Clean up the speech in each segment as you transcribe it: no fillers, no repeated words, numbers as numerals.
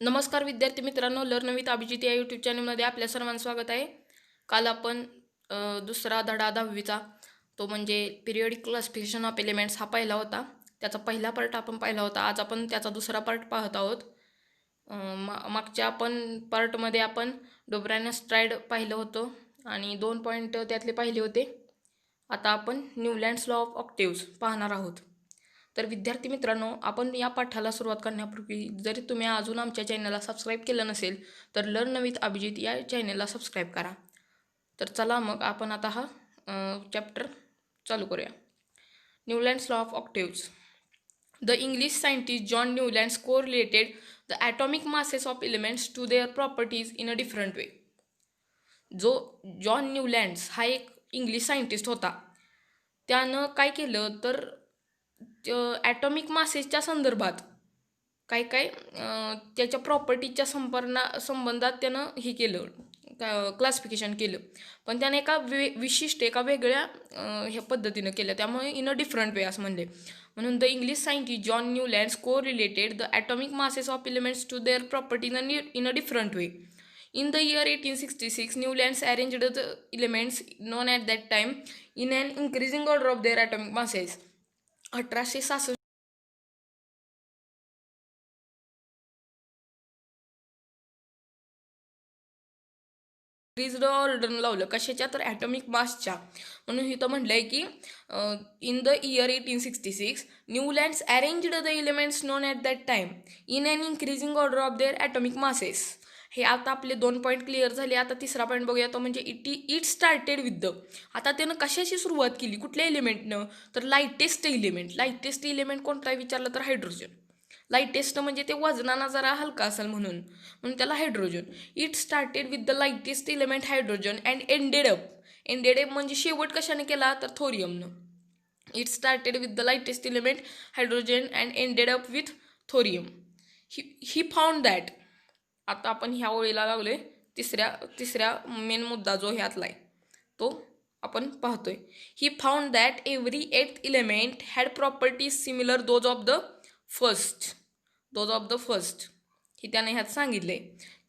नमस्कार विद्यार्थी मित्रांनो, लर्न विथ अभिजित या यूट्यूब चॅनलमध्ये आपल्या सर्वांचं स्वागत आहे. काल आपण दुसरा धडा 10वीचा तो म्हणजे पिरियडिक क्लासिफिकेशन ऑफ एलिमेंट्स हा पहिला होता. त्याचा पहिला पार्ट आपण पाहिला होता. आज आपण त्याचा दुसरा पार्ट पाहत आहोत. मागच्या पार्टमध्ये आपण डोब्रानस्ट्राइड पाहिलं होतं आणि 2 पॉईंट त्यातले पाहिले होते. आता आपण न्यूलँड्स लॉ ऑफ ऑक्टेव्ज पाहणार आहोत. तर विद्यार्थी मित्रांनो, आपण या पाठाला सुरुवात करण्यापूर्वी जरी तुम्ही अजून आमच्या चॅनलला सबस्क्राईब केलं नसेल तर लर्न विथ अभिजित या चॅनलला सबस्क्राईब करा. तर चला मग आपण आता हा चॅप्टर चालू करूया. Newlands law of octaves. The English scientist John Newlands correlated the atomic masses of elements to their properties in a different way. जो जॉन न्यूलँड्स हा एक इंग्लिश सायंटिस्ट होता. त्यानं काय केलं तर ॲटॉमिक मासेसच्या संदर्भात काय काय त्याच्या प्रॉपर्टीच्या संबंधात त्यानं हे केलं, क्लासिफिकेशन केलं. पण त्याने एका विशिष्ट एका वेगळ्या ह्या पद्धतीनं केलं, त्यामुळे इन अ डिफरंट वे असं म्हणले. म्हणून the English scientist John Newlands correlated the atomic masses of elements to their property in a different way. In the year 1866, Newlands arranged the elements known at that time in an increasing order of their atomic masses. 1866 increased order लावलं कशाच्या तर atomic मासच्या. म्हणून इथं म्हटलंय की in the year 1866 Newlands arranged the elements known at that time in an increasing order of their atomic masses. हे आता आपले 2 पॉईंट क्लिअर झाले. आता तिसरा पॉईंट बघूया, तो म्हणजे इट स्टार्टेड विथ द. आता त्यानं कशाशी सुरुवात केली, कुठल्या एलिमेंटनं, तर लाईटेस्ट एलिमेंट. लाईटेस्ट एलिमेंट कोणता विचारलं तर हायड्रोजन. लाईटेस्ट म्हणजे ते वजनानं जरा हलका असेल म्हणून त्याला hydrogen. It started with the lightest element hydrogen and ended up म्हणजे शेवट कशाने केला तर थोरियमनं. It started with the lightest element hydrogen and ended up with thorium. He found that. आता आपण ह्या ओळीला लागलोय तिसऱ्या मेन मुद्दा जो ह्यातला आहे तो आपण पाहतोय. He found that every 8th element had properties similar those of the first. ही त्याने ह्यात सांगितले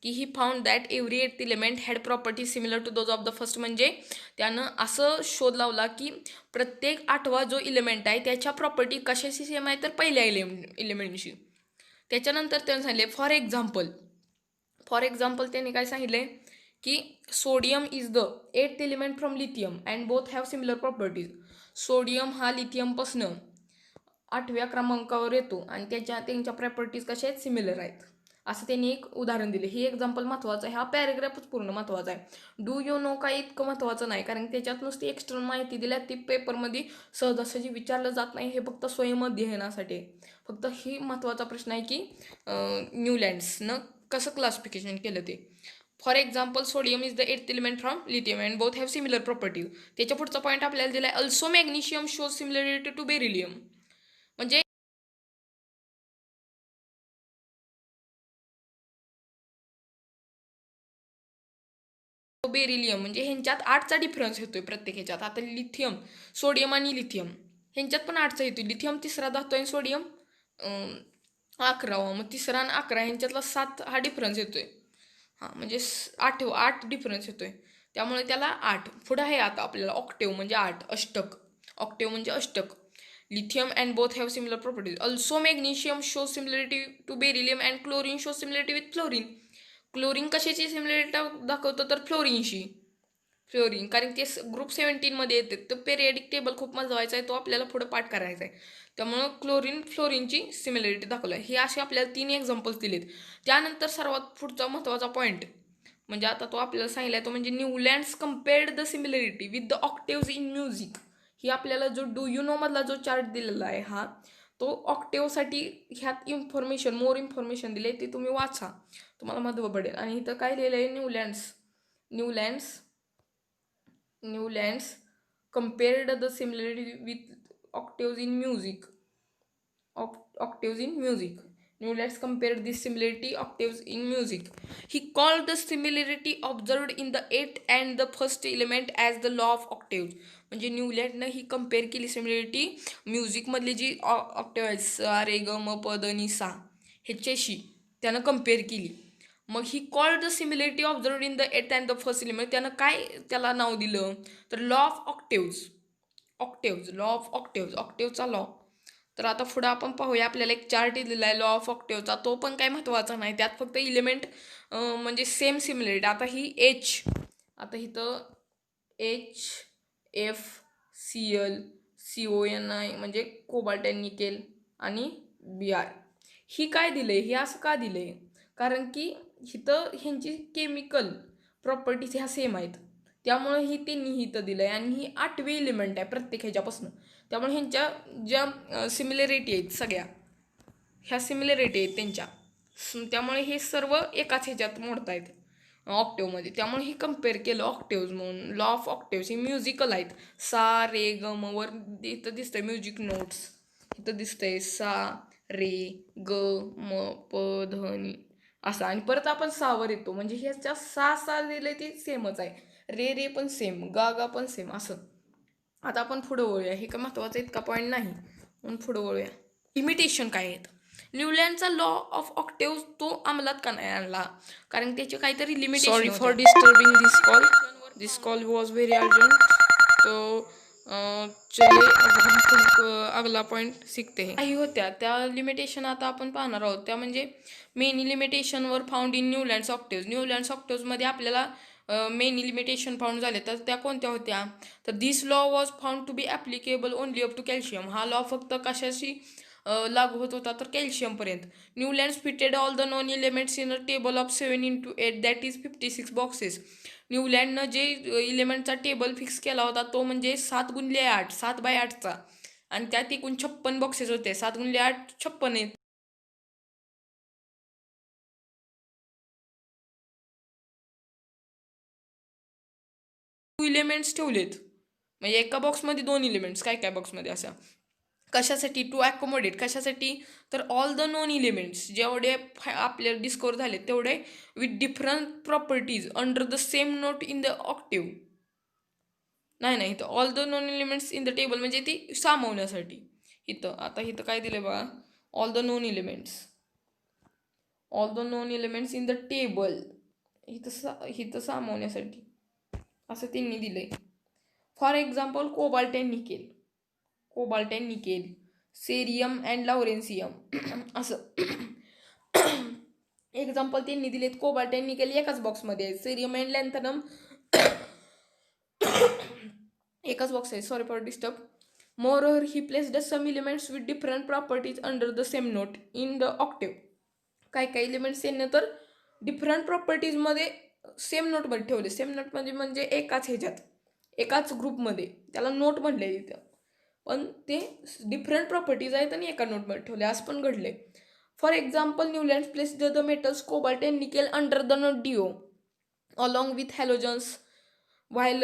की he found that every 8th element had properties similar to those of the first. म्हणजे त्यानं असं शोध लावला की प्रत्येक 8वा जो एलिमेंट आहे त्याच्या प्रॉपर्टी कशाशी सेम आहे तर पहिल्या एलिमेंटशी. त्याच्यानंतर त्यानं सांगितले फॉर एक्झाम्पल त्यांनी काय सांगितले की sodium is the 8th element from lithium and both have similar properties. Sodium हा लिथियमपासनं 8व्या क्रमांकावर येतो आणि त्यांच्या प्रॉपर्टीज कशा आहेत, सिमिलर आहेत. असं त्यांनी एक उदाहरण दिले. ही एक्झाम्पल महत्त्वाचं आहे. हा पॅरेग्राफच पूर्ण महत्त्वाचा आहे. डू यू नो काय इतकं महत्त्वाचं नाही, कारण त्याच्यात नुसती एक्स्टर्नल माहिती दिल्या ती पेपरमध्ये सहजासहजी विचारलं जात नाही. हे फक्त स्वयंअध्ययनासाठी आहे. फक्त ही महत्त्वाचा प्रश्न आहे की न्यूलँड्सनं कसं क्लासिफिकेशन केलं ते. For example sodium is the 8th element from lithium and both have similar properties. त्याच्या पुढचा पॉईंट आपल्याला दिला आहे, also magnesium shows similarity to beryllium. म्हणजे बेरिलियम म्हणजे ह्यांच्यात 8चा डिफरन्स येतोय प्रत्येक ह्याच्यात. आता लिथियम, सोडियम आणि लिथियम ह्यांच्यात पण 8चा येतोय. लिथियम तिसरा धातू आहे, सोडियम 11वा. मग तिसरा आणि 11 ह्यांच्यातला 7 हा डिफरन्स येतोय. हां, म्हणजे 8 डिफरन्स येतोय. त्यामुळे त्याला 8 पुढं आहे. आता आपल्याला ऑक्टेव म्हणजे 8, अष्टक. ऑक्टेव म्हणजे अष्टक. Lithium and both have similar properties. Also magnesium show similarity to beryllium and chlorine show similarity with fluorine. Chlorine कशाची सिमिलरिटी दाखवतो तर फ्लोरीनशी. कारण ते ग्रुप 17मध्ये येते. तो पेरियडिक टेबल खूप महत्त्वाचा आहे, तो आपल्याला पुढे पाठ करायचा आहे. त्यामुळं फ्लोरीनची सिमिलरिटी दाखवलं आहे. हे असे आपल्याला 3 एक्झाम्पल्स दिलेत. त्यानंतर सर्वात पुढचा महत्त्वाचा पॉईंट म्हणजे आता तो आपल्याला सांगितला आहे, तो म्हणजे Newlands compared the similarity with the octaves in music. ही आपल्याला जो डू यू नो मधला जो चार्ट दिलेला आहे हा तो ऑक्टेव्हसाठी ह्यात मोर इन्फॉर्मेशन दिले, ते तुम्ही वाचा, तुम्हाला महत्त्व पडेल. आणि इथं काय लिहिलं आहे, Newlands compared the similarity with octaves in music. Newlands compared this similarity octaves in music. He called the similarity observed in the 8th and the first element as the law of octaves. म्हणजे न्यूलँडनं ही compare केली similarity म्युझिकमधली जी octave आहेत, सा रे ग म प the नि सा ह्याच्याशी. त्यानं कम्पेअर केली. मग he called the similarity observed in the eight and the first element. त्यानं काय त्याला नाव दिलं तर law of octaves law of ऑक्टेव्हचा लॉ. तर आता पुढं आपण पाहूया, आपल्याला एक चार्ट दिलेला आहे लॉ ऑफ ऑक्टेव्हचा, तो पण काय महत्त्वाचा नाही, त्यात फक्त इलिमेंट म्हणजे सेम सिमिलॅरिटी. आता ही एच, आता इथं HFCl CONI म्हणजे कोबाल्ट अँड निकेल आणि Br. ही काय दिले, हे असं का दिले, कारण की इथं ह्यांची केमिकल प्रॉपर्टीज ह्या सेम आहेत, त्यामुळे ही त्यांनी इथं दिलं आहे. आणि ही 8वी एलिमेंट आहे प्रत्येक ह्याच्यापासून, त्यामुळे ह्यांच्या ज्या सिमिलॅरिटी आहेत सगळ्या ह्या सिमिलॅरिटी आहेत त्यांच्या, त्यामुळे हे सर्व एकाच ह्याच्यात मोडतायत ऑक्टेव्हमध्ये. त्यामुळे ही कम्पेअर केलं ऑक्टेव्ज म्हणून. लॉ ऑफ ऑक्टेव्ज ही म्युझिकल आहेत. सा रे ग म वर इथं दिसतंय म्युझिक नोट्स, इथं दिसतंय सा रे ग म प ध नि असं. आणि परत आपण सावर येतो, म्हणजे ह्याच्या सा दिले ते सेमच आहे, रे पण सेम, गा पण सेम असं. आता आपण पुढं वळूया, हे काय महत्त्वाचं इतका पॉईंट नाही म्हणून पुढं वळूया. लिमिटेशन काय आहेत. न्यूलँडचा लॉ ऑफ ऑक्टेव्ह तो अंमलात का नाही आणला, कारण त्याचे काहीतरी limitation. Sorry for disturbing this call was very urgent. तो चलिए अब हम अगला पॉईंट सीखते हैं. काही होत्या त्या लिमिटेशन आता आपण पाहणार आहोत, त्या म्हणजे मेनी लिमिटेशनवर फाउंड इन न्यूलँड्स ऑक्टेव्हमध्ये आपल्याला मेनी लिमिटेशन फाउंड झाले. तर त्या कोणत्या होत्या, तर this law was found to be applicable only up to calcium. हा लॉ फक्त कशाशी लागू होत होता तर कॅल्शियमपर्यंत. Newlands fitted all the known elements in a table of 7 × 8 that is 56 boxes. न्यूलँडनं जे इलेमेंटचा टेबल फिक्स केला होता तो म्हणजे 7 × 8 7/8चा, आणि त्यात एकूण 56 बॉक्सेस होते. 7 × 8 56 आहेत. इलेमेंट्स ठेवलेत, म्हणजे एका बॉक्समध्ये 2 इलिमेंट्स, काय बॉक्समध्ये असा कशासाठी, टू ॲकोमोडेट कशासाठी, तर ऑल द नॉन इलिमेंट्स जेवढे आपल्याला डिस्कवर झाले तेवढे with different properties under the same note in the octave. नाही इथं all the known elements in the table म्हणजे ती सामावण्यासाठी. इथं आता इथं काय दिलं बघा, all the known elements in the table, इथं सामावण्यासाठी असं त्यांनी दिलंय. For example cobalt and nickel, cerium and lawrencium असं एक्झाम्पल त्यांनी दिलेत. कोबाल्ट अँड निकेल एकाच बॉक्समध्ये आहे, सेरियम अँड लॅन्थनम एकाच बॉक्स आहे. Sorry for disturb. Moreover he placed some elements with different properties under the same note in the octave. काही elements त्यांनी तर डिफरंट प्रॉपर्टीजमध्ये सेम नोटमध्ये ठेवले. सेम नोटमध्ये म्हणजे एकाच ह्याच्यात एकाच ग्रुपमध्ये, त्याला नोट म्हणले तिथं, पण ते डिफरंट प्रॉपर्टीज आहेत आणि एका नोटमध्ये ठेवले, असं पण घडले. For example Newlands placed the metals cobalt and nickel under the note DO along with halogens while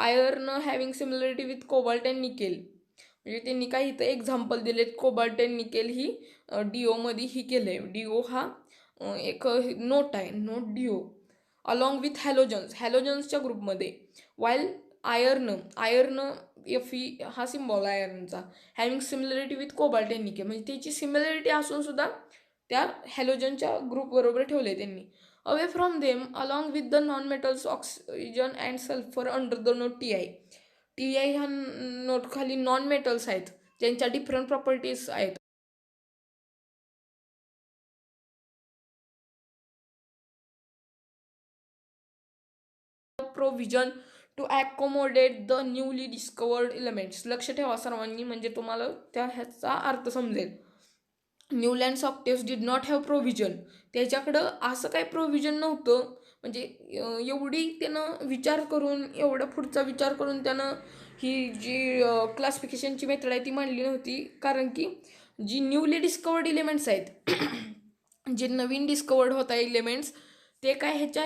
iron having similarity with cobalt and nickel. म्हणजे त्यांनी काय इथं एक्झाम्पल दिलेत. कोबाल्ट अँड निकेल ही DO मध्ये ही केलंय. DO हा एक नोट आहे, नोट DO अलॉंग विथ हॅलोजन्सच्या ग्रुपमध्ये. वाईल आयर्न Fe हा सिम्बॉल आहे आयर्नचा, having similarity with cobalt and nickel म्हणजे त्याची सिमिलरिटी असून सुद्धा त्या हॅलोजनच्या ग्रुप बरोबर ठेवले त्यांनी. Away from them along with the non metals oxygen and sulphur under the note TI ह्या नोट खाली नॉन मेटल्स आहेत ज्यांच्या डिफरंट प्रॉपर्टीज आहेत. Provision to accommodate the newly discovered elements. लक्ष ठेवा सर्वांनी, म्हणजे तुम्हाला ह्याचा अर्थ समजेल. Newlands octaves did not have provision. त्याच्याकडं असं काही प्रोव्हिजन नव्हतं, म्हणजे एवढी त्यानं विचार करून, एवढा पुढचा विचार करून त्यानं ही जी क्लासिफिकेशनची मेथड आहे ती मांडली नव्हती. कारण की जी न्यूली डिस्कवर्ड एलिमेंट्स आहेत जे नवीन डिस्कवर्ड होत आहे एलिमेंट्स, ते काय ह्याच्या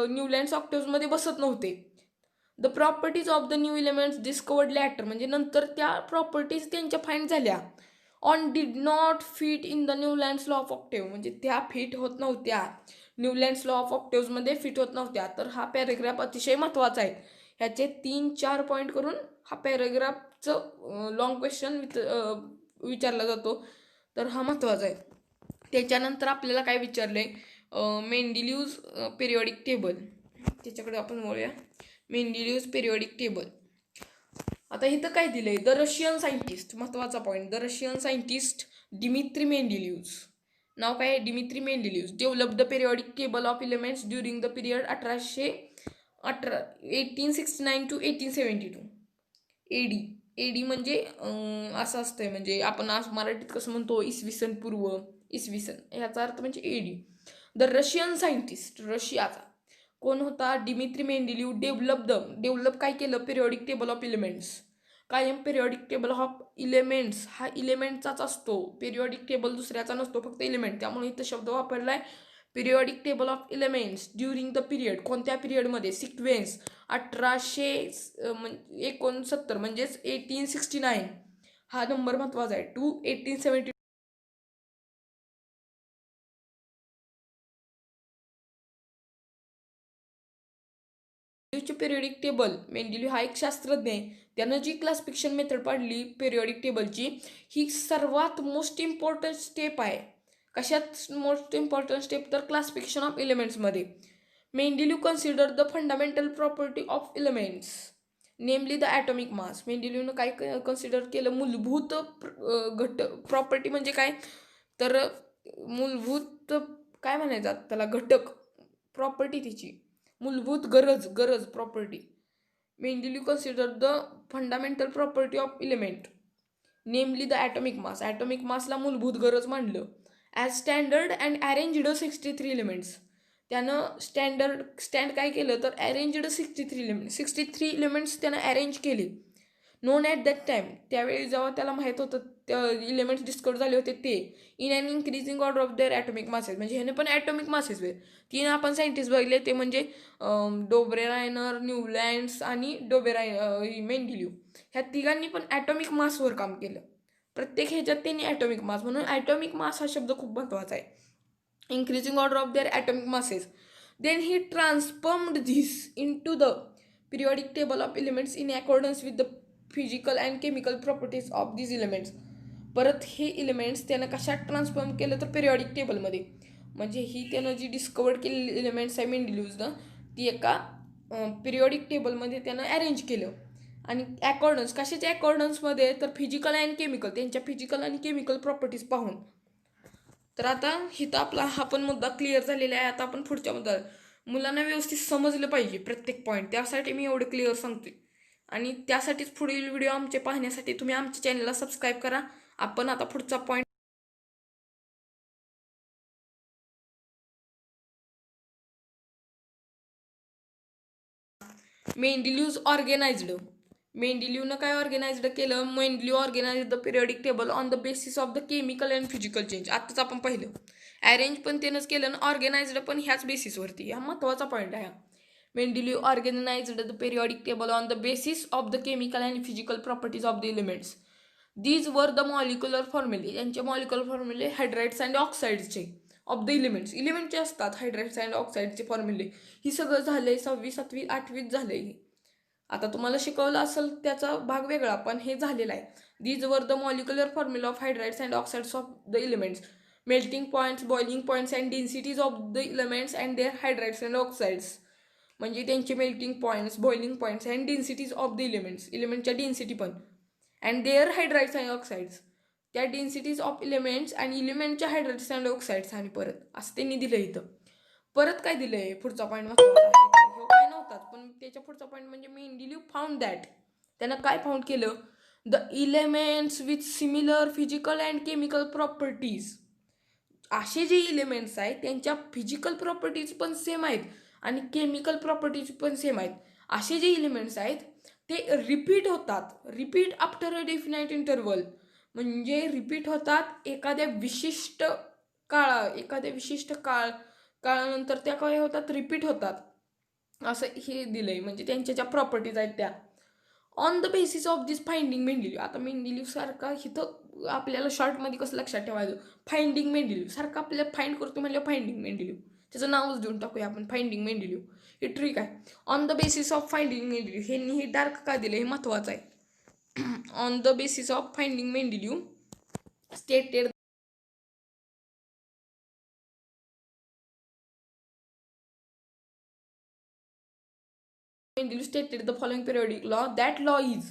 न्यूलँड्स ऑक्टेव्समध्ये बसत नव्हते. The properties of the new elements discovered later म्हणजे नंतर त्या प्रॉपर्टीज त्यांच्या फाइंड झाल्या on did not fit in the Newlands law of octave म्हणजे त्या फिट होत नव्हत्या, न्यूलँड्स लॉ ऑफ ऑक्टेव्हमध्ये फिट होत नव्हत्या. तर हा पॅरेग्राफ अतिशय महत्त्वाचा आहे. ह्याचे 3-4 पॉईंट करून हा पॅरेग्राफचं लॉंग क्वेश्चन विचारला जातो, तर हा महत्त्वाचा आहे. त्याच्यानंतर आपल्याला काय विचारलंय, मेंडेलिव्हज पिरियॉडिक टेबल, त्याच्याकडे आपण बोलूया. Mendeleev's periodic table. आता इथं काय दिलंय, द रशियन सायंटिस्ट, महत्वाचा point, the Russian scientist Dmitri Mendeleev's, नाव काय आहे, Dmitri Mendeleev's, develop the periodic table of elements during the period 1869 to 1872 AD. AD म्हणजे असं असतंय, म्हणजे आपण आज मराठीत कसं म्हणतो इसवी सन पूर्व, इसवी सन, ह्याचा अर्थ म्हणजे एडी. द रशियन सायंटिस्ट, रशियाचा कोण होता, डिमित्री मेंडेलिव्ह, डेव्हलप काय केलं, पिरियॉडिक टेबल ऑफ एलिमेंट्स. कायम पिरियॉडिक टेबल ऑफ इलेमेंट्स हा इलेमेंटचाच असतो, पिरियॉडिक टेबल दुसऱ्याचा नसतो, फक्त एलिमेंट. त्यामुळे इथं शब्द वापरलाय periodic table of elements during the period, कोणत्या पिरियडमध्ये, सिक्वेन्स 1869 म्हणजेच 1869 हा नंबर महत्वाचा आहे, टू 1870. पिरियडिक टेबल, मेंडेलिव्ह हा एक शास्त्रज्ञ आहे, त्यानं जी क्लासिफिकेशन मेथड पाडली पिरियडिक टेबलची, ही सर्वात मोस्ट इम्पॉर्टंट स्टेप आहे. कशात मोस्ट इम्पॉर्टंट स्टेप, तर क्लासिफिकेशन ऑफ एलिमेंट्समध्ये. Mendeleev consider the fundamental property of elements, namely the atomic mass. मेंडेलिव्हनं काय कन्सिडर केलं, मूलभूत प्रॉपर्टी म्हणजे काय, तर मूलभूत काय म्हणायचं त्याला, घटक, प्रॉपर्टी तिची मूलभूत गरज property. Mendeleev consider the fundamental property of element, namely the atomic mass, atomic मासला मूलभूत गरज मानलं. As standard and arranged 63 elements, त्यानं स्टँड काय केलं, तर अरेंज्ड 63 एलिमेंट्स त्यानं अरेंज केले. नोन ॲट दॅट टाइम, त्यावेळी जेव्हा त्याला माहीत होतं त्या इलेमेंट्स डिस्कवर झाले होते ते, in and increasing order of their atomic masses, म्हणजे ह्याने पण ॲटॉमिक मासेस वेळ 3 आपण सायंटिस्ट बघितले, ते म्हणजे डोबरेरायनर, न्यूलँड्स आणि मेंडेलिव्ह, ह्या तिघांनी पण ॲटॉमिक मासवर काम केलं. प्रत्येक ह्याच्यात त्यांनी ॲटॉमिक मास, म्हणून ॲटॉमिक मास हा शब्द खूप महत्त्वाचा आहे. increasing order of their atomic masses. Then he transformed this into the periodic table of elements in accordance with the physical and chemical properties of these elements. परत हे elements त्यानं कशात ट्रान्सफॉर्म केलं, तर पिरियॉडिक टेबलमध्ये. म्हणजे ही त्यानं जी डिस्कवर केलेली एलिमेंट्स आहे मेंडेलिव्हजनं, ती एका पिरियॉडिक टेबलमध्ये त्यानं अरेंज केलं. आणि अकॉर्डन्स, कशाच्या अकॉर्डन्समध्ये, तर फिजिकल अँड केमिकल, त्यांच्या फिजिकल आणि केमिकल प्रॉपर्टीज पाहून. तर आता इथं आपला हा पण मुद्दा क्लिअर झालेला आहे. आता आपण पुढच्या मुद्दा, मुलांना व्यवस्थित समजलं पाहिजे प्रत्येक पॉईंट, त्यासाठी मी एवढं क्लिअर सांगतोय. आणि त्यासाठीच पुढील व्हिडिओ आमचे पाहण्यासाठी तुम्ही आमच्या चॅनलला सबस्क्राईब करा. आपण आता पुढचा पॉईंट, मेंडेलिव्हज ऑर्गेनाइज्ड. मेंडेलिव्हनं काय ऑर्गेनाइज्ड केलं, Mendeleev organised the periodic table on the basis of the chemical and physical change. आताच आपण पाहिलं, अरेंज पण त्यानंच केलं आणि ऑर्गेनाइज्ड पण ह्याच बेसिसवरती. हा महत्त्वाचा पॉईंट आहे. Mendeleev organised the periodic table on the basis of the chemical and physical properties of the elements. These were the molecular formulae, यांचे मॉलिक्युलर फॉर्म्युले हायड्राइड्स अँड ऑक्साईड्सचे ऑफ द एलिमेंट्सचे असतात, हायड्राइड्स अँड ऑक्साईडचे फॉर्म्युले. ही सगळं झालंय 6वी 7वी 8वीत झालंय. आता तुम्हाला शिकवलं असेल त्याचा भाग वेगळा, पण हे झालेला आहे. These were the molecular formula of hydrides and oxides of the elements, melting points, boiling points and densities of the elements and their hydrides and oxides. म्हणजे त्यांचे melting points, boiling points and densities of the elements, एलिमेंटच्या density पण, and their hydrides and oxides, त्या densities of elements आणि एलिमेंटच्या हायड्राइड्स and oxides. आणि परत असं त्यांनी दिलं इथं. परत काय दिलंय, पुढचा पॉईंट महत्त्वाचा आहे, काय नव्हताच पण त्याच्या पुढचा पॉईंट म्हणजे मेंडेलिव्ह फाउंड दॅट, त्यानं काय फाउंड केलं, the elements with similar physical and chemical properties. असे जे एलिमेंट्स आहेत त्यांच्या फिजिकल प्रॉपर्टीज पण सेम आहेत आणि केमिकल प्रॉपर्टीज पण सेम आहेत. असे जे एलिमेंट्स आहेत ते रिपीट होतात, repeat after a definite interval, म्हणजे रिपीट होतात एखाद्या विशिष्ट काळानंतर त्या काय होतात, रिपीट होतात, असं हे दिलंय. म्हणजे त्यांच्या ज्या प्रॉपर्टीज आहेत त्या. On the basis of this finding Mendeleev, आता मेंडेलिव्ह सारखा इथं आपल्याला शॉर्टमध्ये कसं लक्षात ठेवायचं, फाइंडिंग मेंडेलिव्ह सारखं आपल्याला फाइंड करतो म्हणजे फाइंडिंग मेंडेलिव्ह, त्याचं नावच देऊन टाकूया आपण, फाइंडिंग मेंडेलिव्ह. हे ट्रिक आहे. On the basis of finding Mendeleev, हे डार्क का दिलं हे महत्त्वाचं आहे. On the basis of finding Mendeleev stated Mendeleev stated the following periodic law. That law is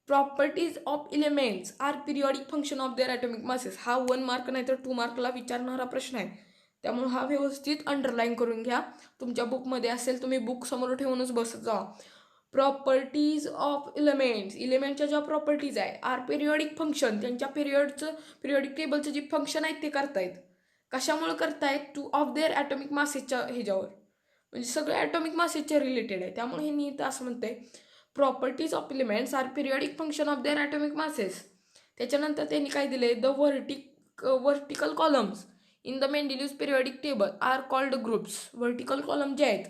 properties of elements are periodic function of their atomic masses. हा 1 mark नाही तर 2 मार्कला विचारणारा प्रश्न आहे, त्यामुळे हा व्यवस्थित अंडरलाईन करून घ्या. तुमच्या बुकमध्ये असेल, तुम्ही बुक समोर ठेवूनच बसत जा. प्रॉपर्टीज ऑफ इलेमेंटच्या ज्या प्रॉपर्टीज आहे आर पिरियडिक फंक्शन, त्यांच्या पिरियडिक टेबलचं जे फंक्शन आहेत ते करतायत. कशामुळे करतायत? टू ऑफ देअर ॲटॉमिक मासेसच्या ह्याच्यावर, म्हणजे सगळे ॲटॉमिक मासेसचे रिलेटेड आहे. त्यामुळे हे नीट असं म्हणते properties of elements are periodic function of their atomic masses. त्याच्यानंतर त्यांनी काय दिले? The vertical columns in the Mendeleev periodic table are called groups. Vertical column जे आहेत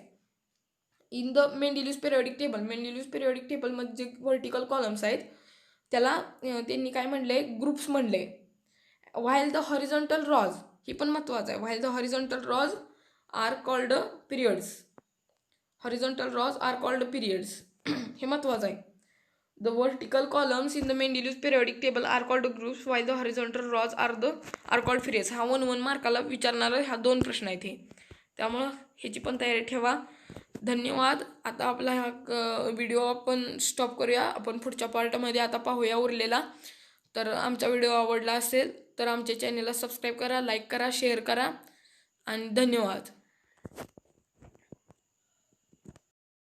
इन द मेंडेलिव्ह पिरियडिक टेबलमध्ये जे वर्टिकल कॉलम्स आहेत त्याला त्यांनी काय म्हणले? ग्रुप्स म्हणले. व्हाईल द हॉरिझॉन्टल रॉज, ही पण महत्त्वाचं आहे, while the horizontal rows are called periods. Horizontal rows are called periods हे महत्त्वाचं आहे. The vertical columns in the Mendeleev periodic table are called groups while the horizontal rows are called periods. हा 1 मार्काला विचारणारा ह्या 2 प्रश्न आहेत हे, त्यामुळं ह्याची पण तयारी ठेवा. धन्यवाद. आता आपला हा व्हिडिओ आपण स्टॉप करूया. आपण पुढच्या पार्टमध्ये आता पाहूया उरलेला. तर आमचा व्हिडिओ आवडला असेल तर आमच्या चॅनलला सबस्क्राईब करा, लाईक करा, शेअर करा आणि धन्यवाद.